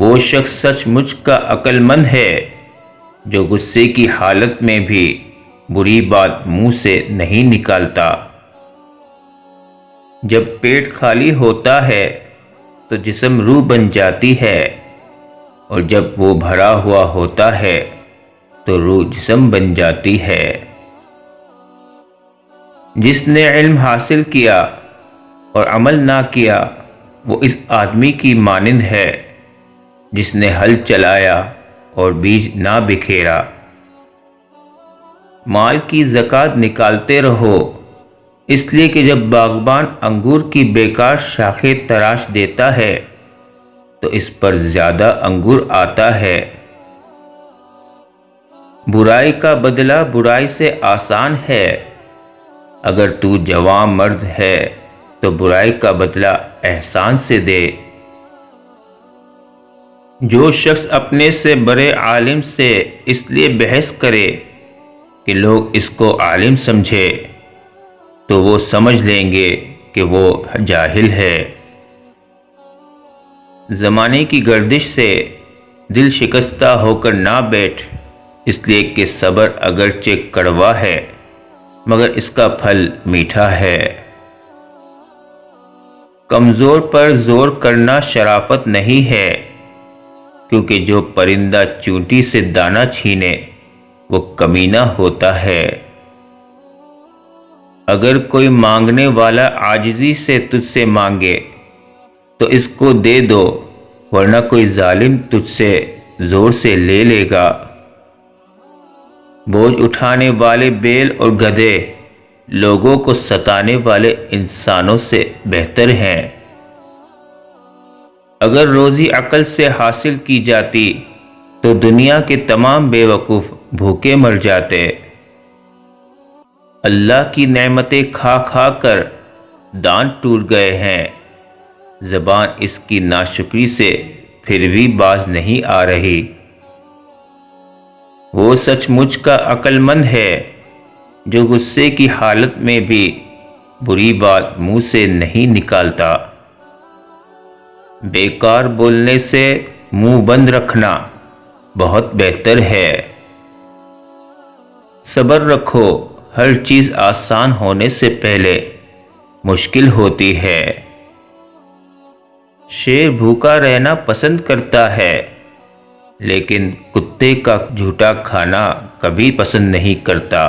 وہ شخص سچ مچ کا عقل مند ہے جو غصے کی حالت میں بھی بری بات منہ سے نہیں نکالتا۔ جب پیٹ خالی ہوتا ہے تو جسم روح بن جاتی ہے، اور جب وہ بھرا ہوا ہوتا ہے تو روح جسم بن جاتی ہے۔ جس نے علم حاصل کیا اور عمل نہ کیا وہ اس آدمی کی مانند ہے جس نے ہل چلایا اور بیج نہ بکھیرا۔ مال کی زکوٰۃ نکالتے رہو، اس لیے کہ جب باغبان انگور کی بیکار شاخیں تراش دیتا ہے تو اس پر زیادہ انگور آتا ہے۔ برائی کا بدلہ برائی سے آسان ہے، اگر تو جوان مرد ہے تو برائی کا بدلہ احسان سے دے۔ جو شخص اپنے سے بڑے عالم سے اس لیے بحث کرے کہ لوگ اس کو عالم سمجھے تو وہ سمجھ لیں گے کہ وہ جاہل ہے۔ زمانے کی گردش سے دل شکستہ ہو کر نہ بیٹھ، اس لیے کہ صبر اگرچہ کڑوا ہے مگر اس کا پھل میٹھا ہے۔ کمزور پر زور کرنا شرافت نہیں ہے، کیونکہ جو پرندہ چونٹی سے دانہ چھینے وہ کمینہ ہوتا ہے۔ اگر کوئی مانگنے والا عاجزی سے تجھ سے مانگے تو اس کو دے دو، ورنہ کوئی ظالم تجھ سے زور سے لے لے گا۔ بوجھ اٹھانے والے بیل اور گدھے لوگوں کو ستانے والے انسانوں سے بہتر ہیں۔ اگر روزی عقل سے حاصل کی جاتی تو دنیا کے تمام بے وقوف بھوکے مر جاتے۔ اللہ کی نعمتیں کھا کھا کر دانت ٹوٹ گئے ہیں، زبان اس کی ناشکری سے پھر بھی باز نہیں آ رہی۔ وہ سچ مچ کا عقل مند ہے جو غصے کی حالت میں بھی بری بات منہ سے نہیں نکالتا۔ بیکار بولنے سے منہ بند رکھنا بہت بہتر ہے۔ صبر رکھو، ہر چیز آسان ہونے سے پہلے مشکل ہوتی ہے۔ شیر بھوکا رہنا پسند کرتا ہے لیکن کتے کا جھوٹا کھانا کبھی پسند نہیں کرتا۔